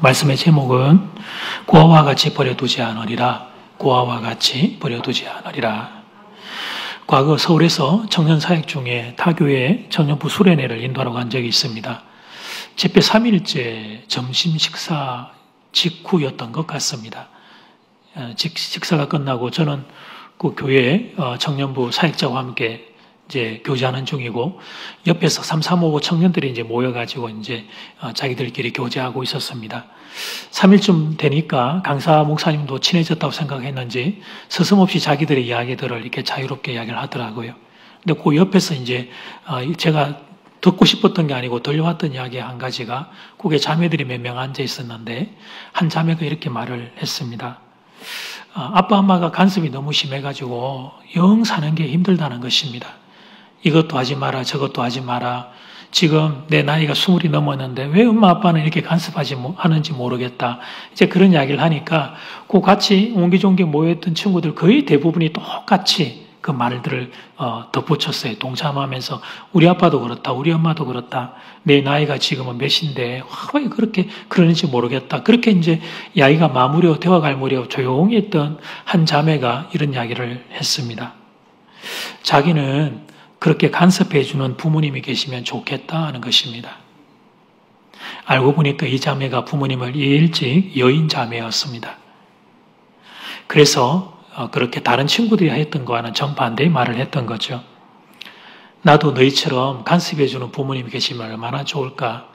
말씀의 제목은 고아와 같이 버려두지 않으리라. 고아와 같이 버려두지 않으리라. 과거 서울에서 청년 사역 중에 타교회 청년부 수련회를 인도하러 간 적이 있습니다. 집회 3일째 점심 식사 직후였던 것 같습니다. 식사가 끝나고 저는 그 교회 청년부 사역자와 함께 이제 교제하는 중이고 옆에서 3355 청년들이 이제 모여가지고 이제 자기들끼리 교제하고 있었습니다. 3일쯤 되니까 강사 목사님도 친해졌다고 생각했는지 서슴없이 자기들의 이야기들을 이렇게 자유롭게 이야기를 하더라고요. 근데 그 옆에서 이제 제가 듣고 싶었던 게 아니고 들려왔던 이야기 한 가지가 거기에 자매들이 몇 명 앉아 있었는데 한 자매가 이렇게 말을 했습니다. 아빠 엄마가 간섭이 너무 심해가지고 영 사는 게 힘들다는 것입니다. 이것도 하지 마라 저것도 하지 마라. 지금 내 나이가 20이 넘었는데 왜 엄마 아빠는 이렇게 하는지 모르겠다. 이제 그런 이야기를 하니까 그 같이 옹기종기 모여있던 친구들 거의 대부분이 똑같이 그 말들을 덧붙였어요. 동참하면서 우리 아빠도 그렇다. 우리 엄마도 그렇다. 내 나이가 지금은 몇인데 왜 그렇게 그러는지 모르겠다. 그렇게 이제 이야기가 되어갈 무렵 조용히 있던 한 자매가 이런 이야기를 했습니다. 자기는 그렇게 간섭해주는 부모님이 계시면 좋겠다 하는 것입니다. 알고 보니까 이 자매가 부모님을 일찍 여인 자매였습니다. 그래서 그렇게 다른 친구들이 했던 거와는 정반대의 말을 했던 거죠. 나도 너희처럼 간섭해주는 부모님이 계시면 얼마나 좋을까.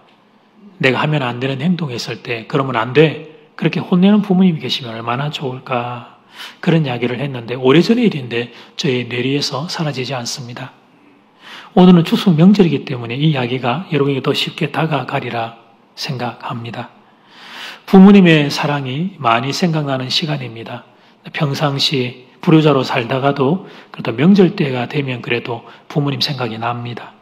내가 하면 안 되는 행동했을 때 그러면 안 돼. 그렇게 혼내는 부모님이 계시면 얼마나 좋을까. 그런 이야기를 했는데 오래전의 일인데 저의 뇌리에서 사라지지 않습니다. 오늘은 추석 명절이기 때문에 이 이야기가 여러분에게 더 쉽게 다가가리라 생각합니다. 부모님의 사랑이 많이 생각나는 시간입니다. 평상시 불효자로 살다가도 그래도 명절 때가 되면 그래도 부모님 생각이 납니다.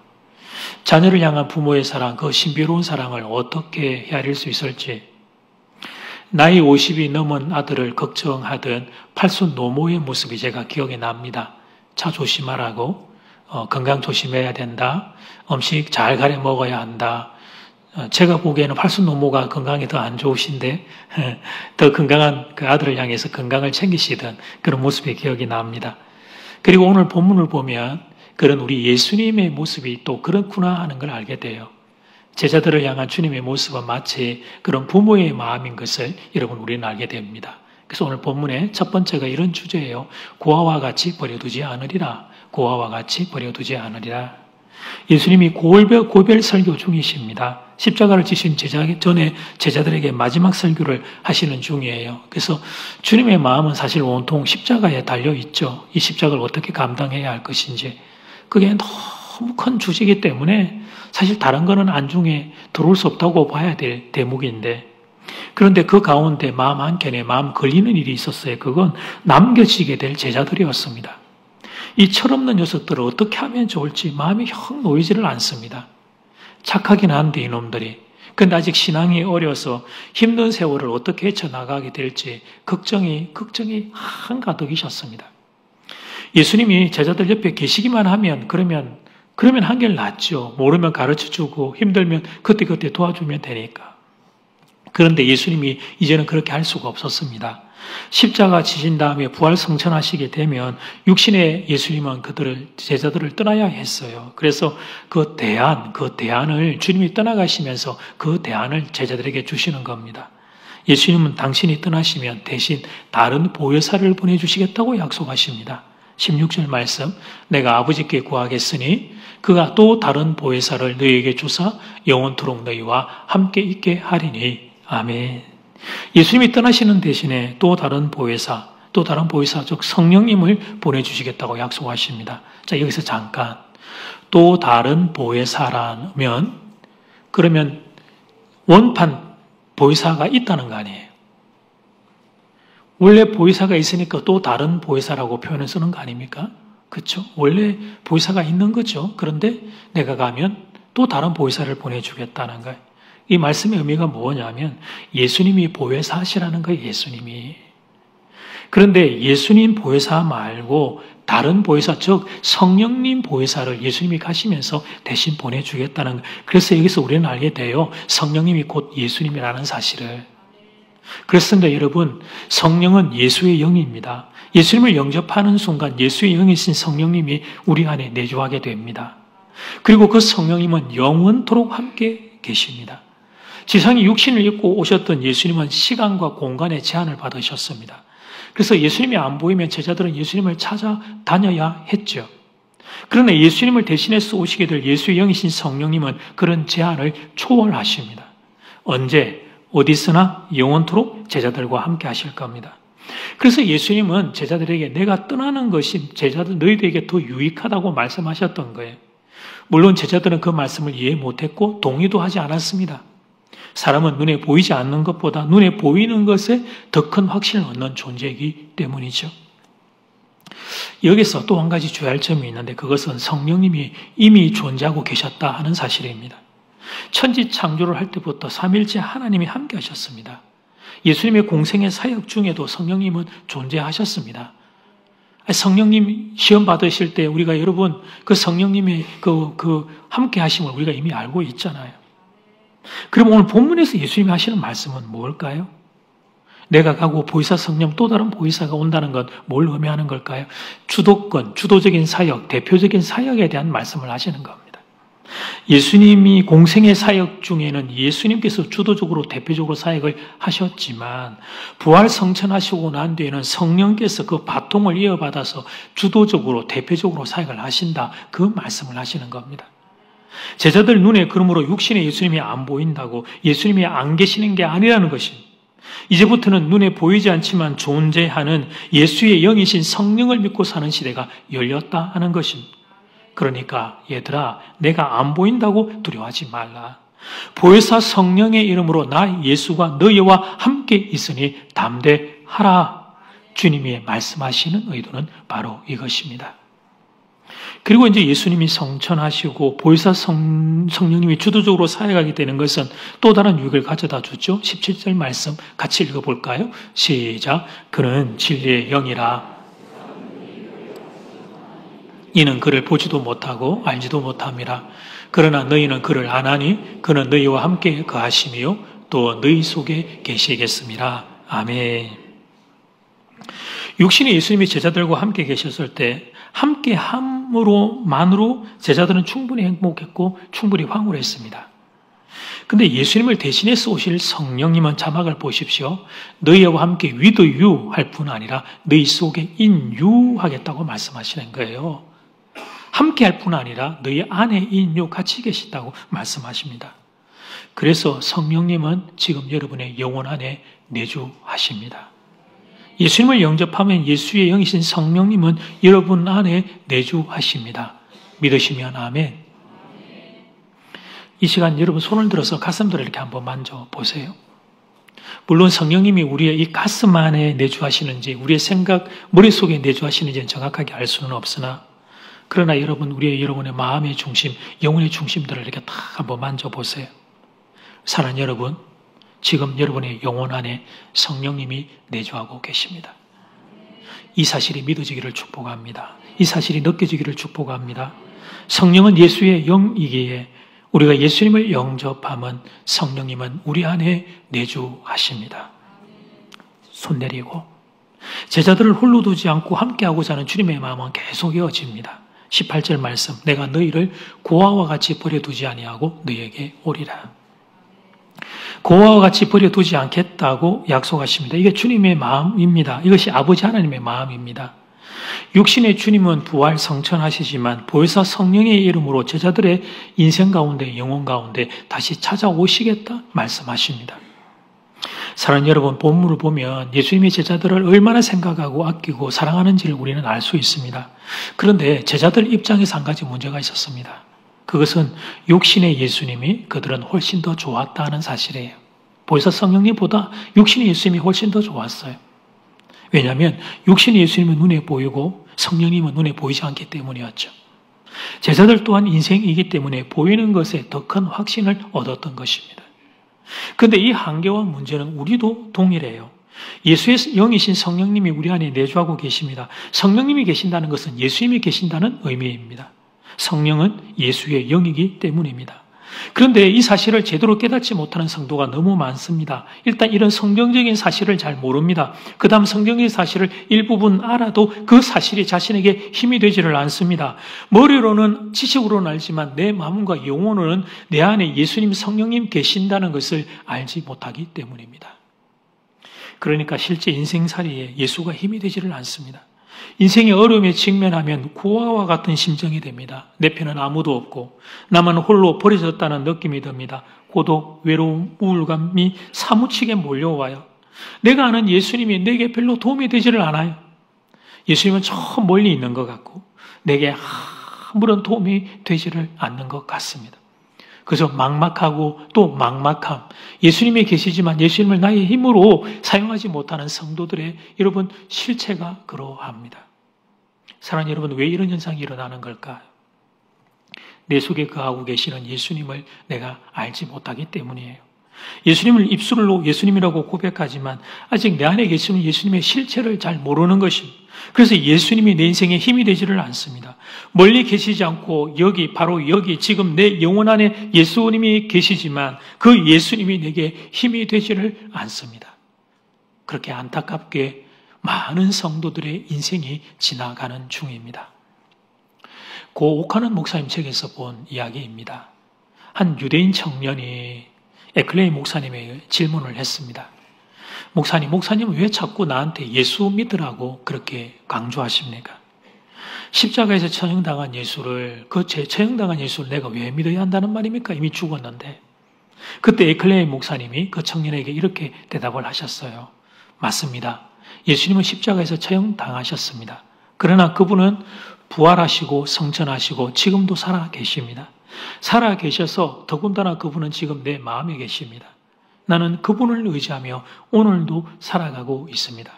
자녀를 향한 부모의 사랑, 그 신비로운 사랑을 어떻게 헤아릴 수 있을지 나이 50이 넘은 아들을 걱정하던 팔순 노모의 모습이 제가 기억에 납니다. 차 조심하라고 건강 조심해야 된다. 음식 잘 가려 먹어야 한다. 제가 보기에는 팔순 노모가 건강이 더 안 좋으신데 더 건강한 그 아들을 향해서 건강을 챙기시던 그런 모습이 기억이 납니다. 그리고 오늘 본문을 보면 그런 우리 예수님의 모습이 또 그렇구나 하는 걸 알게 돼요. 제자들을 향한 주님의 모습은 마치 그런 부모의 마음인 것을 여러분 우리는 알게 됩니다. 그래서 오늘 본문의 첫 번째가 이런 주제예요. 고아와 같이 버려두지 않으리라. 고아와 같이 버려두지 않으리라. 예수님이 고별 설교 중이십니다. 십자가를 지신 전에 제자들에게 마지막 설교를 하시는 중이에요. 그래서 주님의 마음은 사실 온통 십자가에 달려있죠. 이 십자가를 어떻게 감당해야 할 것인지. 그게 너무 큰 주제이기 때문에 사실 다른 거는 안중에 들어올 수 없다고 봐야 될 대목인데 그런데 그 가운데 마음 한켠에 마음 걸리는 일이 있었어요. 그건 남겨지게 될 제자들이었습니다. 이 철없는 녀석들을 어떻게 하면 좋을지 마음이 영 놓이지를 않습니다. 착하긴 한데 이놈들이. 근데 아직 신앙이 어려서 힘든 세월을 어떻게 헤쳐나가게 될지 걱정이 한가득이셨습니다. 예수님이 제자들 옆에 계시기만 하면 그러면 한결 낫죠. 모르면 가르쳐주고 힘들면 그때 도와주면 되니까. 그런데 예수님이 이제는 그렇게 할 수가 없었습니다. 십자가 지신 다음에 부활 성천하시게 되면 육신의 예수님은 제자들을 떠나야 했어요. 그래서 그 대안을 주님이 떠나가시면서 그 대안을 제자들에게 주시는 겁니다. 예수님은 당신이 떠나시면 대신 다른 보혜사를 보내주시겠다고 약속하십니다. 16절 말씀, 내가 아버지께 구하겠으니 그가 또 다른 보혜사를 너희에게 주사 영원토록 너희와 함께 있게 하리니. 아멘. 예수님이 떠나시는 대신에 또 다른 보혜사, 즉 성령님을 보내주시겠다고 약속하십니다. 자, 여기서 잠깐. 또 다른 보혜사라면, 그러면 원판 보혜사가 있다는 거 아니에요. 원래 보혜사가 있으니까 또 다른 보혜사라고 표현을 쓰는 거 아닙니까? 그렇죠? 원래 보혜사가 있는 거죠. 그런데 내가 가면 또 다른 보혜사를 보내주겠다는 거예요. 이 말씀의 의미가 뭐냐면 예수님이 보혜사시라는 거예요. 예수님이. 그런데 예수님 보혜사 말고 다른 보혜사, 즉 성령님 보혜사를 예수님이 가시면서 대신 보내주겠다는 거예요. 그래서 여기서 우리는 알게 돼요. 성령님이 곧 예수님이라는 사실을. 그렇습니다, 여러분. 성령은 예수의 영입니다. 예수님을 영접하는 순간 예수의 영이신 성령님이 우리 안에 내주하게 됩니다. 그리고 그 성령님은 영원토록 함께 계십니다. 지상에 육신을 입고 오셨던 예수님은 시간과 공간의 제한을 받으셨습니다. 그래서 예수님이 안 보이면 제자들은 예수님을 찾아다녀야 했죠. 그러나 예수님을 대신해서 오시게 될 예수의 영이신 성령님은 그런 제한을 초월하십니다. 언제, 어디서나 영원토록 제자들과 함께 하실 겁니다. 그래서 예수님은 제자들에게 내가 떠나는 것이 제자들 너희들에게 더 유익하다고 말씀하셨던 거예요. 물론 제자들은 그 말씀을 이해 못했고 동의도 하지 않았습니다. 사람은 눈에 보이지 않는 것보다 눈에 보이는 것에 더 큰 확신을 얻는 존재이기 때문이죠. 여기서 또 한 가지 주의할 점이 있는데 그것은 성령님이 이미 존재하고 계셨다 하는 사실입니다. 천지 창조를 할 때부터 삼일째 하나님이 함께 하셨습니다. 예수님의 공생의 사역 중에도 성령님은 존재하셨습니다. 성령님 시험 받으실 때 우리가 여러분 그 성령님의 그 함께 하심을 우리가 이미 알고 있잖아요. 그럼 오늘 본문에서 예수님이 하시는 말씀은 뭘까요? 내가 가고 보이사 성령 또 다른 보이사가 온다는 건 뭘 의미하는 걸까요? 주도권, 주도적인 사역, 대표적인 사역에 대한 말씀을 하시는 겁니다. 예수님이 공생의 사역 중에는 예수님께서 주도적으로 대표적으로 사역을 하셨지만 부활 성천하시고 난 뒤에는 성령께서 그 바통을 이어받아서 주도적으로 대표적으로 사역을 하신다. 그 말씀을 하시는 겁니다. 제자들 눈에 그러므로 육신의 예수님이 안 보인다고 예수님이 안 계시는 게 아니라는 것입니다. 이제부터는 눈에 보이지 않지만 존재하는 예수의 영이신 성령을 믿고 사는 시대가 열렸다 하는 것입니다. 그러니까 얘들아 내가 안 보인다고 두려워하지 말라. 보혜사 성령의 이름으로 나 예수가 너희와 함께 있으니 담대하라. 주님이 말씀하시는 의도는 바로 이것입니다. 그리고 이제 예수님이 성천하시고 보혜사 성령님이 주도적으로 사역하게 되는 것은 또 다른 유익을 가져다 주죠. 17절 말씀 같이 읽어볼까요? 시작. 그는 진리의 영이라. 이는 그를 보지도 못하고 알지도 못함이라. 그러나 너희는 그를 아나니 그는 너희와 함께 거하심이요 또 너희 속에 계시겠습니다. 아멘. 육신의 예수님이 제자들과 함께 계셨을 때 함께 함으로만으로 제자들은 충분히 행복했고 충분히 황홀했습니다. 근데 예수님을 대신해서 오실 성령님은 자막을 보십시오. 너희와 함께 with you 할 뿐 아니라 너희 속에 in you 하겠다고 말씀하시는 거예요. 함께 할 뿐 아니라 너희 안에 in you 같이 계시다고 말씀하십니다. 그래서 성령님은 지금 여러분의 영혼 안에 내주하십니다. 예수님을 영접하면 예수의 영이신 성령님은 여러분 안에 내주하십니다. 믿으시면 아멘. 이 시간 여러분 손을 들어서 가슴들을 이렇게 한번 만져보세요. 물론 성령님이 우리의 이 가슴 안에 내주하시는지 우리의 생각, 머릿속에 내주하시는지는 정확하게 알 수는 없으나 그러나 여러분의 마음의 중심, 영혼의 중심들을 이렇게 딱 한번 만져보세요. 사랑하는 여러분, 지금 여러분의 영혼 안에 성령님이 내주하고 계십니다. 이 사실이 믿어지기를 축복합니다. 이 사실이 느껴지기를 축복합니다. 성령은 예수의 영이기에 우리가 예수님을 영접하면 성령님은 우리 안에 내주하십니다. 손 내리고 제자들을 홀로 두지 않고 함께하고자 하는 주님의 마음은 계속 이어집니다. 18절 말씀, 내가 너희를 고아와 같이 버려두지 아니하고 너희에게 오리라. 고아와 같이 버려두지 않겠다고 약속하십니다. 이게 주님의 마음입니다. 이것이 아버지 하나님의 마음입니다. 육신의 주님은 부활 성천하시지만 보혜사 성령의 이름으로 제자들의 인생 가운데 영혼 가운데 다시 찾아오시겠다 말씀하십니다. 사랑하는 여러분, 본문을 보면 예수님이 제자들을 얼마나 생각하고 아끼고 사랑하는지를 우리는 알 수 있습니다. 그런데 제자들 입장에서 한 가지 문제가 있었습니다. 그것은 육신의 예수님이 그들은 훨씬 더 좋았다는 사실이에요. 보혜사 성령님보다 육신의 예수님이 훨씬 더 좋았어요. 왜냐하면 육신의 예수님은 눈에 보이고 성령님은 눈에 보이지 않기 때문이었죠. 제자들 또한 인생이기 때문에 보이는 것에 더 큰 확신을 얻었던 것입니다. 그런데 이 한계와 문제는 우리도 동일해요. 예수의 영이신 성령님이 우리 안에 내주하고 계십니다. 성령님이 계신다는 것은 예수님이 계신다는 의미입니다. 성령은 예수의 영이기 때문입니다. 그런데 이 사실을 제대로 깨닫지 못하는 성도가 너무 많습니다. 일단 이런 성경적인 사실을 잘 모릅니다. 그 다음 성경적인 사실을 일부분 알아도 그 사실이 자신에게 힘이 되지를 않습니다. 머리로는 지식으로는 알지만 내 마음과 영혼으로는 내 안에 예수님 성령님 계신다는 것을 알지 못하기 때문입니다. 그러니까 실제 인생살이에 예수가 힘이 되지를 않습니다. 인생의 어려움에 직면하면 고아와 같은 심정이 됩니다. 내 편은 아무도 없고 나만 홀로 버려졌다는 느낌이 듭니다. 고독, 외로움, 우울감이 사무치게 몰려와요. 내가 아는 예수님이 내게 별로 도움이 되지를 않아요. 예수님은 저 멀리 있는 것 같고 내게 아무런 도움이 되지를 않는 것 같습니다. 그래서 막막하고 또 막막함, 예수님이 계시지만 예수님을 나의 힘으로 사용하지 못하는 성도들의 여러분 실체가 그러합니다. 사랑하는 여러분, 왜 이런 현상이 일어나는 걸까요? 내 속에 거하고 계시는 예수님을 내가 알지 못하기 때문이에요. 예수님을 입술로 예수님이라고 고백하지만 아직 내 안에 계시는 예수님의 실체를 잘 모르는 것입니다. 그래서 예수님이 내 인생에 힘이 되지를 않습니다. 멀리 계시지 않고 여기 바로 여기 지금 내 영혼 안에 예수님이 계시지만 그 예수님이 내게 힘이 되지를 않습니다. 그렇게 안타깝게 많은 성도들의 인생이 지나가는 중입니다. 고 오카는 목사님 책에서 본 이야기입니다. 한 유대인 청년이 에클레이 목사님에게 질문을 했습니다. 목사님은 왜 자꾸 나한테 예수 믿으라고 그렇게 강조하십니까? 십자가에서 처형당한 예수를, 처형당한 예수를 내가 왜 믿어야 한다는 말입니까? 이미 죽었는데. 그때 에클레이 목사님이 그 청년에게 이렇게 대답을 하셨어요. 맞습니다. 예수님은 십자가에서 처형당하셨습니다. 그러나 그분은 부활하시고 성천하시고 지금도 살아 계십니다. 살아 계셔서 더군다나 그분은 지금 내 마음에 계십니다. 나는 그분을 의지하며 오늘도 살아가고 있습니다.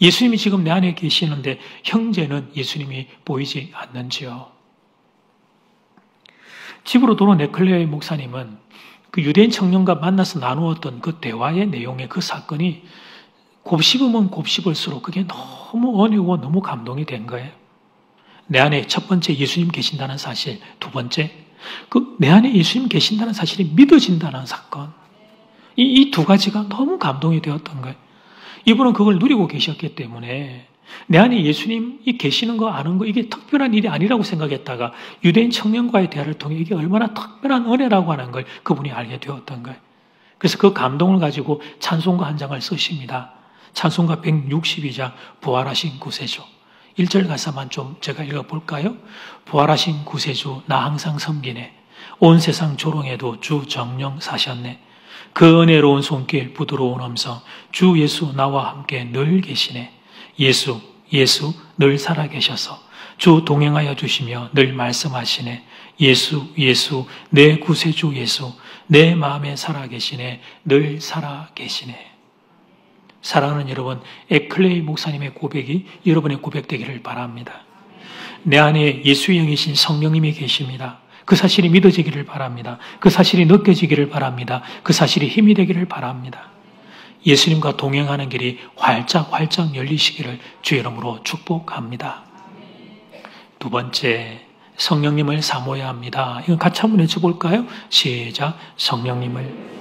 예수님이 지금 내 안에 계시는데 형제는 예수님이 보이지 않는지요? 집으로 돌아온 에클레이 목사님은 그 유대인 청년과 만나서 나누었던 그 대화의 내용의 그 사건이 곱씹으면 곱씹을수록 그게 너무 은혜고 너무 감동이 된 거예요. 내 안에 첫 번째 예수님 계신다는 사실, 두 번째 내 안에 예수님 계신다는 사실이 믿어진다는 사건. 이 두 가지가 너무 감동이 되었던 거예요. 이분은 그걸 누리고 계셨기 때문에 내 안에 예수님이 계시는 거 아는 거 이게 특별한 일이 아니라고 생각했다가 유대인 청년과의 대화를 통해 이게 얼마나 특별한 은혜라고 하는 걸 그분이 알게 되었던 거예요. 그래서 그 감동을 가지고 찬송가 한 장을 쓰십니다. 찬송가 162장 부활하신 구세주. 1절 가사만 좀 제가 읽어볼까요? 부활하신 구세주 나 항상 섬기네. 온 세상 조롱해도 주 정령 사셨네. 그 은혜로운 손길 부드러운 음성 주 예수 나와 함께 늘 계시네. 예수 늘 살아계셔서 주 동행하여 주시며 늘 말씀하시네. 예수 내 구세주 예수 내 마음에 살아계시네. 늘 살아계시네. 사랑하는 여러분, 에클레이 목사님의 고백이 여러분의 고백되기를 바랍니다. 내 안에 예수의 영이신 성령님이 계십니다. 그 사실이 믿어지기를 바랍니다. 그 사실이 느껴지기를 바랍니다. 그 사실이 힘이 되기를 바랍니다. 예수님과 동행하는 길이 활짝 열리시기를 주의 이름으로 축복합니다. 두 번째, 성령님을 사모해야 합니다. 이건 같이 한번 외쳐볼까요? 시작. 성령님을.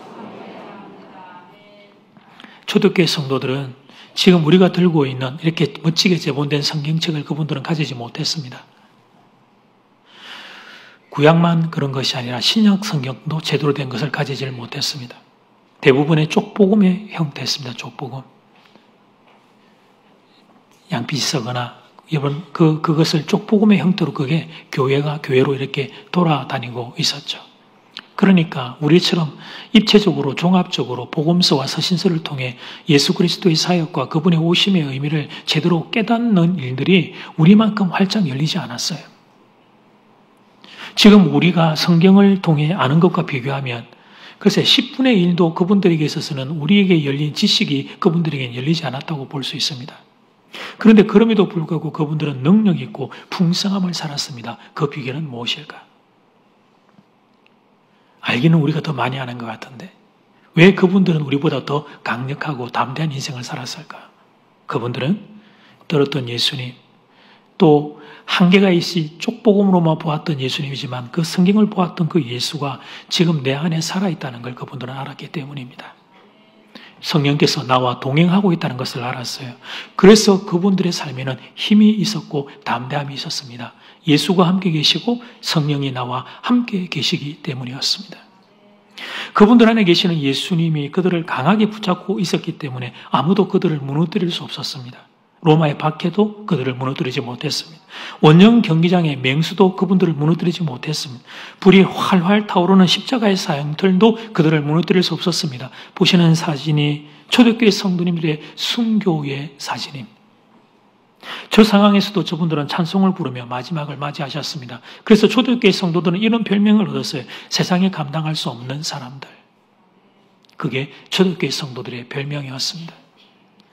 초대교회 성도들은 지금 우리가 들고 있는 이렇게 멋지게 제본된 성경책을 그분들은 가지지 못했습니다. 구약만 그런 것이 아니라 신약 성경도 제대로 된 것을 가지질 못했습니다. 대부분의 쪽복음의 형태였습니다. 쪽복음. 양빛이 서거나 여러분 그것을 쪽복음의 형태로 그게 교회로 이렇게 돌아다니고 있었죠. 그러니까 우리처럼 입체적으로 종합적으로 복음서와 서신서를 통해 예수 그리스도의 사역과 그분의 오심의 의미를 제대로 깨닫는 일들이 우리만큼 활짝 열리지 않았어요. 지금 우리가 성경을 통해 아는 것과 비교하면 글쎄 10분의 1도 그분들에게 있어서는 우리에게 열린 지식이 그분들에게 열리지 않았다고 볼 수 있습니다. 그런데 그럼에도 불구하고 그분들은 능력 있고 풍성함을 살았습니다. 그 비결은 무엇일까? 알기는 우리가 더 많이 아는 것 같은데 왜 그분들은 우리보다 더 강력하고 담대한 인생을 살았을까? 그분들은 들었던 예수님, 또 한계가 있이 쪽복음으로만 보았던 예수님이지만 그 성경을 보았던 그 예수가 지금 내 안에 살아있다는 걸 그분들은 알았기 때문입니다. 성령께서 나와 동행하고 있다는 것을 알았어요. 그래서 그분들의 삶에는 힘이 있었고 담대함이 있었습니다. 예수가 함께 계시고 성령이 나와 함께 계시기 때문이었습니다. 그분들 안에 계시는 예수님이 그들을 강하게 붙잡고 있었기 때문에 아무도 그들을 무너뜨릴 수 없었습니다. 로마의 박해도 그들을 무너뜨리지 못했습니다. 원정 경기장의 맹수도 그분들을 무너뜨리지 못했습니다. 불이 활활 타오르는 십자가의 사형틀도 그들을 무너뜨릴 수 없었습니다. 보시는 사진이 초대교회 성도님들의 순교의 사진입니다. 저 상황에서도 저분들은 찬송을 부르며 마지막을 맞이하셨습니다. 그래서 초대교회 성도들은 이런 별명을 얻었어요. 세상에 감당할 수 없는 사람들. 그게 초대교회 성도들의 별명이었습니다.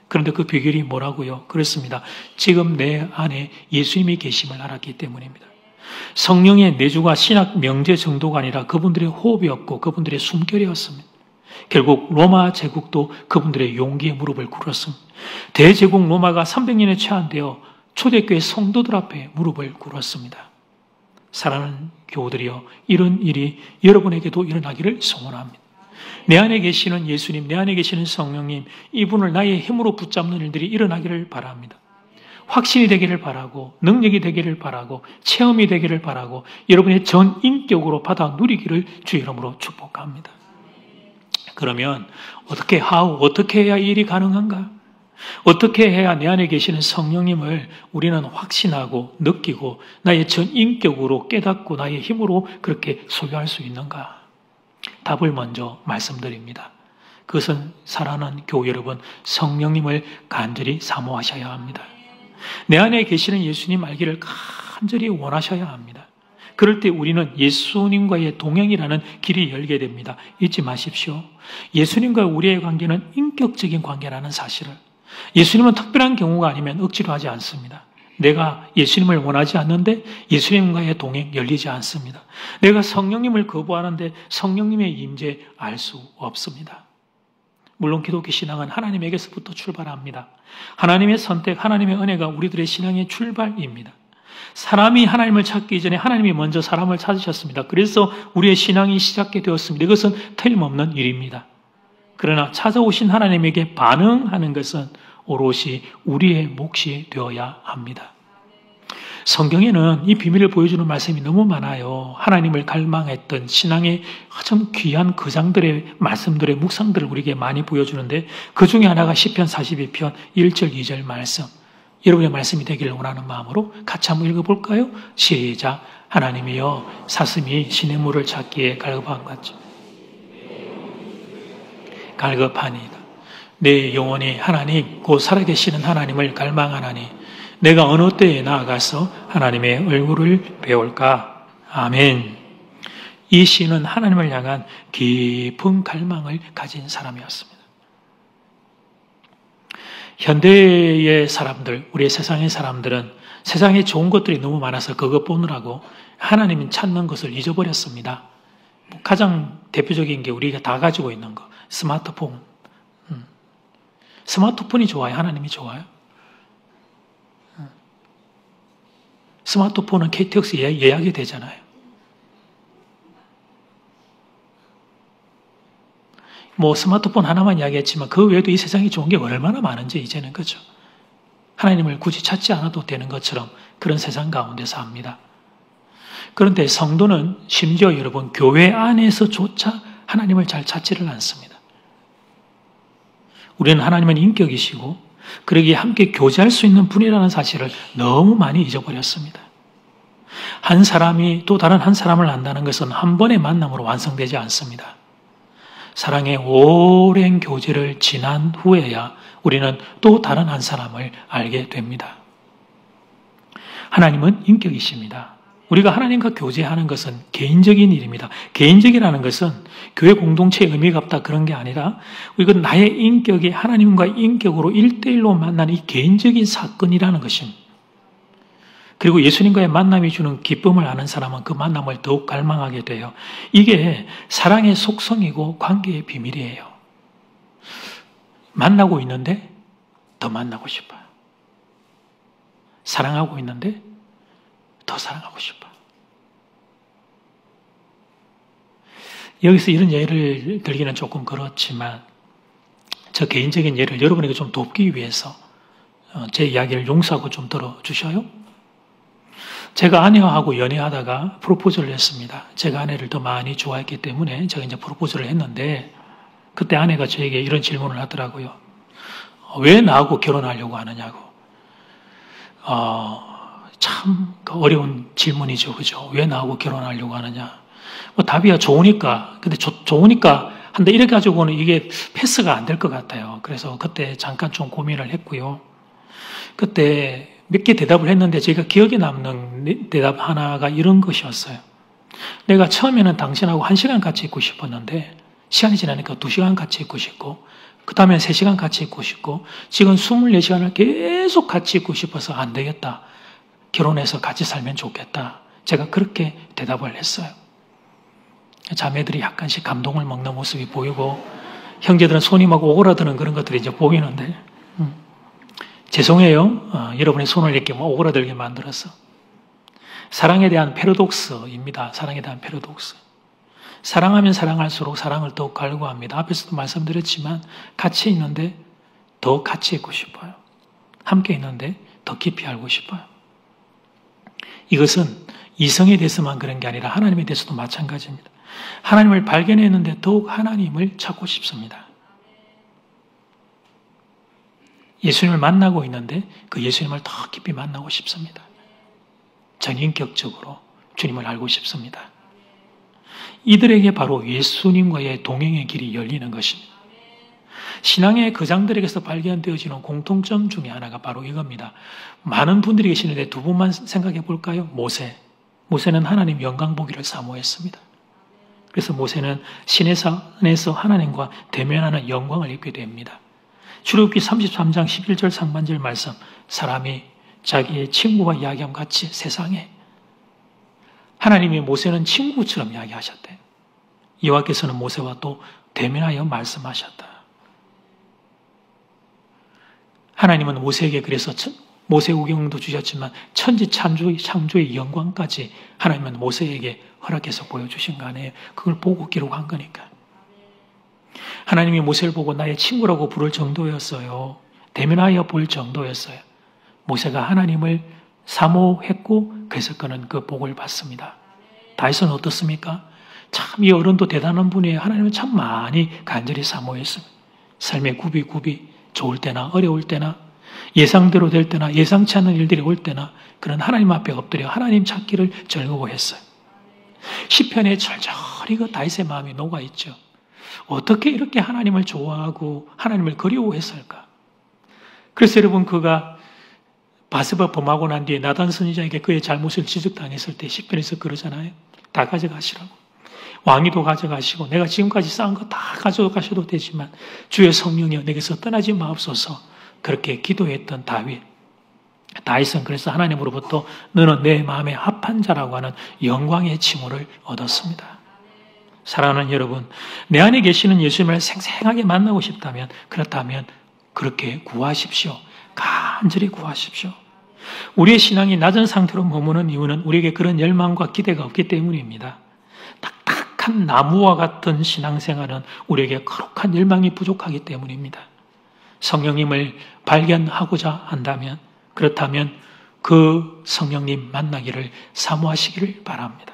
그런데 그 비결이 뭐라고요? 그렇습니다. 지금 내 안에 예수님이 계심을 알았기 때문입니다. 성령의 내주가 신학 명제 정도가 아니라 그분들의 호흡이었고 그분들의 숨결이었습니다. 결국 로마 제국도 그분들의 용기에 무릎을 꿇었습니다. 대제국 로마가 300년에 제한되어 초대교회 성도들 앞에 무릎을 꿇었습니다. 사랑하는 교우들이여, 이런 일이 여러분에게도 일어나기를 소원합니다. 내 안에 계시는 예수님, 내 안에 계시는 성령님, 이분을 나의 힘으로 붙잡는 일들이 일어나기를 바랍니다. 확신이 되기를 바라고, 능력이 되기를 바라고, 체험이 되기를 바라고, 여러분의 전 인격으로 받아 누리기를 주의 이름으로 축복합니다. 그러면 어떻게 해야 이 일이 가능한가? 어떻게 해야 내 안에 계시는 성령님을 우리는 확신하고 느끼고 나의 전 인격으로 깨닫고 나의 힘으로 그렇게 소유할 수 있는가? 답을 먼저 말씀드립니다. 그것은 사랑하는 교우 여러분, 성령님을 간절히 사모하셔야 합니다. 내 안에 계시는 예수님 알기를 간절히 원하셔야 합니다. 그럴 때 우리는 예수님과의 동행이라는 길이 열게 됩니다. 잊지 마십시오. 예수님과 우리의 관계는 인격적인 관계라는 사실을. 예수님은 특별한 경우가 아니면 억지로 하지 않습니다. 내가 예수님을 원하지 않는데 예수님과의 동행 열리지 않습니다. 내가 성령님을 거부하는데 성령님의 임재 알 수 없습니다. 물론 기독교 신앙은 하나님에게서부터 출발합니다. 하나님의 선택, 하나님의 은혜가 우리들의 신앙의 출발입니다. 사람이 하나님을 찾기 전에 하나님이 먼저 사람을 찾으셨습니다. 그래서 우리의 신앙이 시작이 되었습니다. 이것은 틀림없는 일입니다. 그러나 찾아오신 하나님에게 반응하는 것은 오롯이 우리의 몫이 되어야 합니다. 성경에는 이 비밀을 보여주는 말씀이 너무 많아요. 하나님을 갈망했던 신앙의 참 귀한 거장들의 말씀들의 묵상들을 우리에게 많이 보여주는데 그 중에 하나가 시편 42편 1절 2절 말씀. 여러분의 말씀이 되기를 원하는 마음으로 같이 한번 읽어볼까요? 시작. 하나님이여 사슴이 시냇물을 찾기에 갈급한 같이 갈급하니이다. 내 영혼이 하나님 곧 살아계시는 하나님을 갈망하나니 내가 어느 때에 나아가서 하나님의 얼굴을 배울까? 아멘. 이 시인은 하나님을 향한 깊은 갈망을 가진 사람이었습니다. 현대의 사람들, 우리의 세상의 사람들은 세상에 좋은 것들이 너무 많아서 그것 보느라고 하나님을 찾는 것을 잊어버렸습니다. 가장 대표적인 게 우리가 다 가지고 있는 거, 스마트폰. 스마트폰이 좋아요? 하나님이 좋아요? 스마트폰은 KTX 예약이 되잖아요. 뭐 스마트폰 하나만 이야기했지만 그 외에도 이 세상에 좋은 게 얼마나 많은지 이제는 그죠. 하나님을 굳이 찾지 않아도 되는 것처럼 그런 세상 가운데 삽니다. 그런데 성도는 심지어 여러분 교회 안에서조차 하나님을 잘 찾지를 않습니다. 우리는 하나님은 인격이시고 그러기에 함께 교제할 수 있는 분이라는 사실을 너무 많이 잊어버렸습니다. 한 사람이 또 다른 한 사람을 안다는 것은 한 번의 만남으로 완성되지 않습니다. 사랑의 오랜 교제를 지난 후에야 우리는 또 다른 한 사람을 알게 됩니다. 하나님은 인격이십니다. 우리가 하나님과 교제하는 것은 개인적인 일입니다. 개인적이라는 것은 교회 공동체의 의미가 없다 그런 게 아니라 우리가 나의 인격이 하나님과 인격으로 1대1로 만나는 이 개인적인 사건이라는 것입니다. 그리고 예수님과의 만남이 주는 기쁨을 아는 사람은 그 만남을 더욱 갈망하게 돼요. 이게 사랑의 속성이고 관계의 비밀이에요. 만나고 있는데 더 만나고 싶어요. 사랑하고 있는데 더 사랑하고 싶어. 여기서 이런 예를 들기는 조금 그렇지만 저 개인적인 예를 여러분에게 좀 돕기 위해서 제 이야기를 용서하고 좀 들어주셔요? 제가 아내하고 연애하다가 프로포즈를 했습니다. 제가 아내를 더 많이 좋아했기 때문에 제가 이제 프로포즈를 했는데 그때 아내가 저에게 이런 질문을 하더라고요. 왜 나하고 결혼하려고 하느냐고. 참 어려운 질문이죠. 그죠? 왜 나하고 결혼하려고 하느냐. 뭐 답이야 좋으니까. 근데 좋으니까 한데 이래 가지고는 이게 패스가 안 될 것 같아요. 그래서 그때 잠깐 좀 고민을 했고요. 그때 몇 개 대답을 했는데 제가 기억에 남는 대답 하나가 이런 것이었어요. 내가 처음에는 당신하고 1시간 같이 있고 싶었는데 시간이 지나니까 2시간 같이 있고 싶고 그 다음에 3시간 같이 있고 싶고 지금 24시간을 계속 같이 있고 싶어서 안 되겠다. 결혼해서 같이 살면 좋겠다. 제가 그렇게 대답을 했어요. 자매들이 약간씩 감동을 먹는 모습이 보이고 형제들은 손이 막 오그라드는 그런 것들이 이제 보이는데 죄송해요. 여러분의 손을 이렇게 뭐 오그라들게 만들어서. 사랑에 대한 패러독스입니다. 사랑에 대한 패러독스. 사랑하면 사랑할수록 사랑을 더욱 갈구합니다. 앞에서도 말씀드렸지만 같이 있는데 더 같이 있고 싶어요. 함께 있는데 더 깊이 알고 싶어요. 이것은 이성에 대해서만 그런 게 아니라 하나님에 대해서도 마찬가지입니다. 하나님을 발견했는데 더욱 하나님을 찾고 싶습니다. 예수님을 만나고 있는데 그 예수님을 더 깊이 만나고 싶습니다. 전인격적으로 주님을 알고 싶습니다. 이들에게 바로 예수님과의 동행의 길이 열리는 것입니다. 신앙의 거장들에게서 발견되어지는 공통점 중에 하나가 바로 이겁니다. 많은 분들이 계시는데 두 분만 생각해 볼까요? 모세는 하나님 영광 보기를 사모했습니다. 그래서 모세는 시내 산에서 하나님과 대면하는 영광을 입게 됩니다. 출애굽기 33장 11절 상반절 말씀, 사람이 자기의 친구와 이야기함 같이 세상에 하나님이 모세는 친구처럼 이야기하셨대요. 여호와께서는 모세와 또 대면하여 말씀하셨다. 하나님은 모세에게 그래서 모세우경도 주셨지만 천지 창조의 영광까지 하나님은 모세에게 허락해서 보여주신 거 아니에요. 그걸 보고 기록한 거니까. 하나님이 모세를 보고 나의 친구라고 부를 정도였어요. 대면하여 볼 정도였어요. 모세가 하나님을 사모했고 그래서 그는 그 복을 받습니다. 다윗은 어떻습니까? 참 이 어른도 대단한 분이에요. 하나님을 참 많이 간절히 사모했습니다. 삶의 굽이 좋을 때나 어려울 때나 예상대로 될 때나 예상치 않은 일들이 올 때나 그런 하나님 앞에 엎드려 하나님 찾기를 즐거워했어요. 시편에 절절히 그 다윗의 마음이 녹아있죠. 어떻게 이렇게 하나님을 좋아하고 하나님을 그리워했을까? 그래서 여러분 그가 바세바 범하고 난 뒤에 나단 선지자에게 그의 잘못을 지적당했을 때 시편에서 그러잖아요. 다 가져가시라고. 왕위도 가져가시고 내가 지금까지 쌓은 거 다 가져가셔도 되지만 주의 성령이여 내게서 떠나지 마옵소서 그렇게 기도했던 다윗은 그래서 하나님으로부터 너는 내 마음에 합한 자라고 하는 영광의 칭호를 얻었습니다. 사랑하는 여러분, 내 안에 계시는 예수님을 생생하게 만나고 싶다면 그렇다면 그렇게 구하십시오. 간절히 구하십시오. 우리의 신앙이 낮은 상태로 머무는 이유는 우리에게 그런 열망과 기대가 없기 때문입니다. 딱딱한 나무와 같은 신앙생활은 우리에게 거룩한 열망이 부족하기 때문입니다. 성령님을 발견하고자 한다면 그렇다면 그 성령님 만나기를 사모하시기를 바랍니다.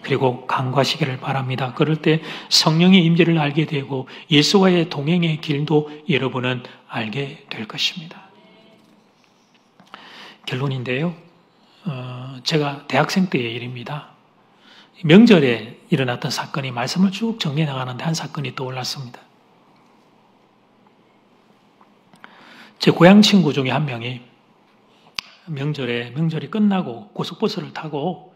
그리고 간구하시기를 바랍니다. 그럴 때 성령의 임재를 알게 되고 예수와의 동행의 길도 여러분은 알게 될 것입니다. 결론인데요. 제가 대학생 때의 일입니다. 명절에 일어났던 사건이 말씀을 쭉 정리해 나가는데 한 사건이 떠올랐습니다. 제 고향 친구 중에 한 명이 명절이 끝나고 고속버스를 타고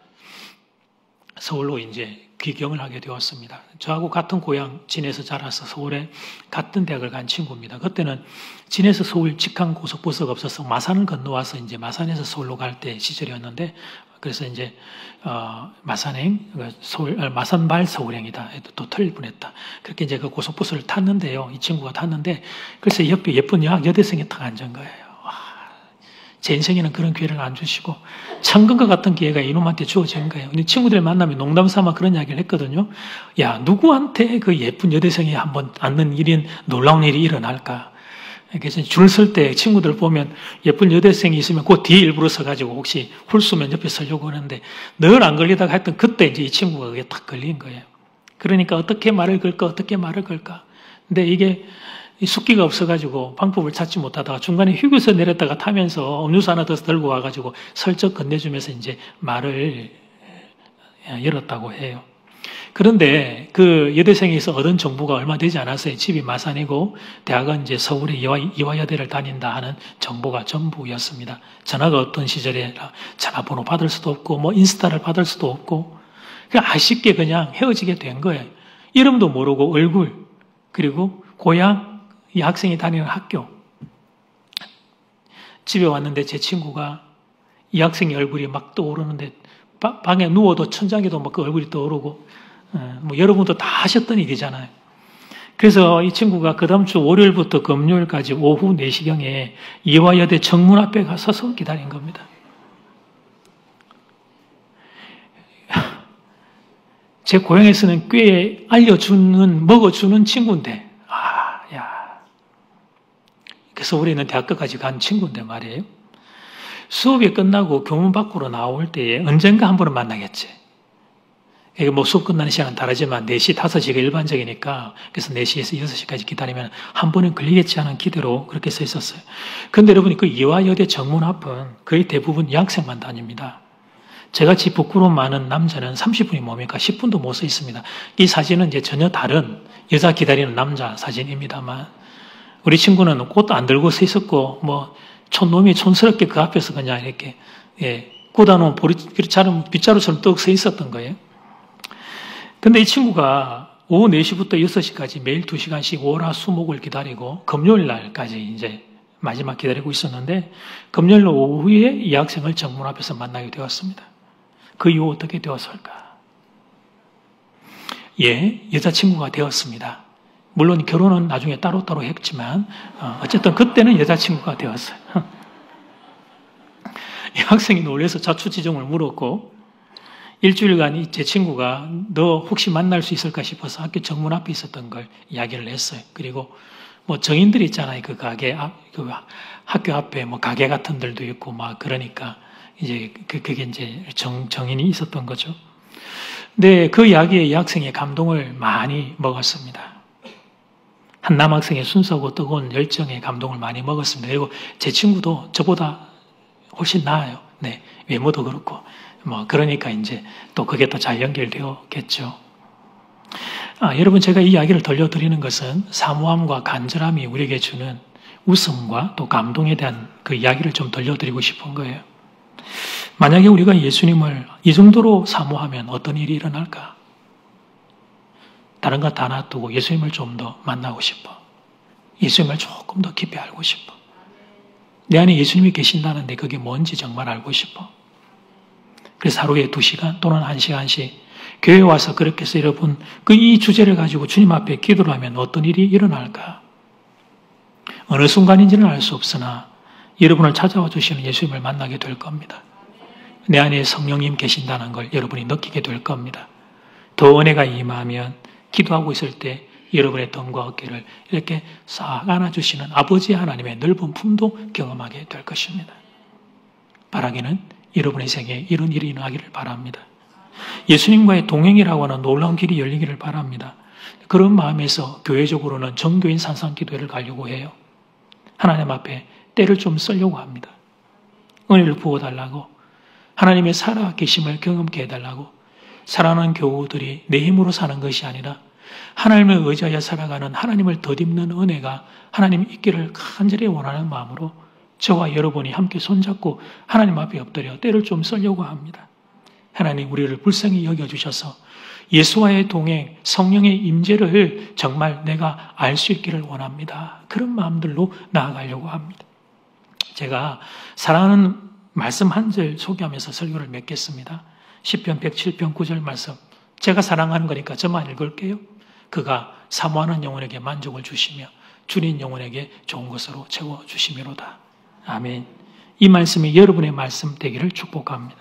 서울로 이제 귀경을 하게 되었습니다. 저하고 같은 고향 진에서 자라서 서울에 같은 대학을 간 친구입니다. 그때는 진에서 서울 직항 고속버스가 없어서 마산을 건너와서 이제 마산에서 서울로 갈 때 시절이었는데 그래서 이제 마산발 서울행이다. 또 틀릴 뻔했다. 그렇게 이제 그 고속버스를 탔는데요. 이 친구가 탔는데 그래서 옆에 예쁜 여대생이 딱 앉은 거예요. 와, 제 인생에는 그런 기회를 안 주시고 천금과 같은 기회가 이놈한테 주어진 거예요. 근데 친구들 만나면 농담 삼아 그런 이야기를 했거든요. 야, 누구한테 그 예쁜 여대생이 한번 앉는 일인 놀라운 일이 일어날까? 그래서 줄 설 때 친구들 보면 예쁜 여대생이 있으면 그 뒤에 일부러 서가지고 혹시 홀수면 옆에 서려고 하는데 늘 안 걸리다가 했던 그때 이제 이 친구가 그게 딱 걸린 거예요. 그러니까 어떻게 말을 걸까? 근데 이게 숙기가 없어가지고 방법을 찾지 못하다가 중간에 휴게소 내렸다가 타면서 음료수 하나 더 들고 와가지고 슬쩍 건네주면서 이제 말을 열었다고 해요. 그런데 그 여대생에서 얻은 정보가 얼마 되지 않았어요. 집이 마산이고 대학은 이제 서울의 이화여대를 다닌다 하는 정보가 전부였습니다. 전화가 어떤 시절에 전화번호 받을 수도 없고 뭐 인스타를 받을 수도 없고 그냥 아쉽게 그냥 헤어지게 된 거예요. 이름도 모르고 얼굴 그리고 고향 이 학생이 다니는 학교. 집에 왔는데 제 친구가 이 학생의 얼굴이 막 떠오르는데 방에 누워도 천장에도 막 그 얼굴이 떠오르고 뭐 여러분도 다 하셨던 일이잖아요. 그래서 이 친구가 그 다음 주 월요일부터 금요일까지 오후 4시경에 이화여대 정문 앞에 가서서 기다린 겁니다. 제 고향에서는 꽤 먹어주는 친구인데 서울에 있는 대학교까지 간 친구인데 말이에요. 수업이 끝나고 교문 밖으로 나올 때에 언젠가 한 번은 만나겠지. 이게 뭐 수업 끝나는 시간은 다르지만 4시, 5시가 일반적이니까 그래서 4시에서 6시까지 기다리면 한 번은 걸리겠지 하는 기대로 그렇게 써 있었어요. 그런데 여러분이 그 이화여대 정문 앞은 거의 대부분 여학생만 다닙니다. 저같이 부끄러움 많은 남자는 30분이 뭡니까? 10분도 못 서 있습니다. 이 사진은 이제 전혀 다른 여자 기다리는 남자 사진입니다만 우리 친구는 꽃도 안 들고 서 있었고, 뭐, 촌놈이 촌스럽게 그 앞에서 그냥 이렇게, 꽂아놓은 빗자루처럼 떡 서 있었던 거예요. 근데 이 친구가 오후 4시부터 6시까지 매일 2시간씩 월, 수, 목을 기다리고, 금요일 날까지 이제 마지막 기다리고 있었는데, 금요일 오후에 이 학생을 정문 앞에서 만나게 되었습니다. 그 이후 어떻게 되었을까? 여자친구가 되었습니다. 물론 결혼은 나중에 따로따로 했지만 어쨌든 그때는 여자친구가 되었어요. 이 학생이 놀라서 자초지종을 물었고 일주일간 제 친구가 너 혹시 만날 수 있을까 싶어서 학교 정문 앞에 있었던 걸 이야기를 했어요. 그리고 뭐 정인들 있잖아요. 그 가게 그 학교 앞에 뭐 가게 같은 데도 있고 막 그러니까 이제 그게 이제 정인이 있었던 거죠. 근데 그 이야기에 이 학생이 감동을 많이 먹었습니다. 한 남학생의 순수하고 뜨거운 열정에 감동을 많이 먹었습니다. 그리고 제 친구도 저보다 훨씬 나아요. 네, 외모도 그렇고. 뭐, 그러니까 이제 또 그게 또 잘 연결되었겠죠. 여러분, 제가 이 이야기를 들려드리는 것은 사모함과 간절함이 우리에게 주는 웃음과 또 감동에 대한 그 이야기를 좀 들려드리고 싶은 거예요. 만약에 우리가 예수님을 이 정도로 사모하면 어떤 일이 일어날까? 다른 것 다 놔두고 예수님을 좀 더 만나고 싶어. 예수님을 조금 더 깊이 알고 싶어. 내 안에 예수님이 계신다는데 그게 뭔지 정말 알고 싶어. 그래서 하루에 2시간 또는 1시간씩 교회에 와서 그렇게 해서 여러분 이 주제를 가지고 주님 앞에 기도를 하면 어떤 일이 일어날까? 어느 순간인지는 알 수 없으나 여러분을 찾아와 주시는 예수님을 만나게 될 겁니다. 내 안에 성령님 계신다는 걸 여러분이 느끼게 될 겁니다. 더 은혜가 임하면 기도하고 있을 때 여러분의 등과 어깨를 이렇게 싹 안아주시는 아버지 하나님의 넓은 품도 경험하게 될 것입니다. 바라기는 여러분의 생에 이런 일이 일어나기를 바랍니다. 예수님과의 동행이라고 하는 놀라운 길이 열리기를 바랍니다. 그런 마음에서 교회적으로는 정교인 산상기도회를 가려고 해요. 하나님 앞에 때를 좀 쓰려고 합니다. 은혜를 부어달라고 하나님의 살아계심을 경험케 해달라고 사랑하는 교우들이 내 힘으로 사는 것이 아니라 하나님을 의지하여 살아가는 하나님을 덧입는 은혜가 하나님 있기를 간절히 원하는 마음으로 저와 여러분이 함께 손잡고 하나님 앞에 엎드려 때를 좀 쓰려고 합니다. 하나님 우리를 불쌍히 여겨주셔서 예수와의 동행, 성령의 임재를 정말 내가 알 수 있기를 원합니다. 그런 마음들로 나아가려고 합니다. 제가 사랑하는 말씀 한 절 소개하면서 설교를 맺겠습니다. 시편 107편 9절 말씀. 제가 사랑하는 거니까 저만 읽을게요. 그가 사모하는 영혼에게 만족을 주시며 줄인 영혼에게 좋은 것으로 채워주시미로다. 아멘. 이 말씀이 여러분의 말씀 되기를 축복합니다.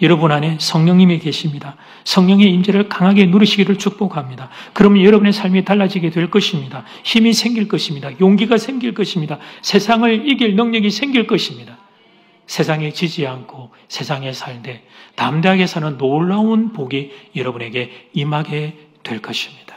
여러분 안에 성령님이 계십니다. 성령의 임재를 강하게 누리시기를 축복합니다. 그러면 여러분의 삶이 달라지게 될 것입니다. 힘이 생길 것입니다. 용기가 생길 것입니다. 세상을 이길 능력이 생길 것입니다. 세상에 지지 않고 세상에 살되 담대하게 사는 놀라운 복이 여러분에게 임하게 될 것입니다.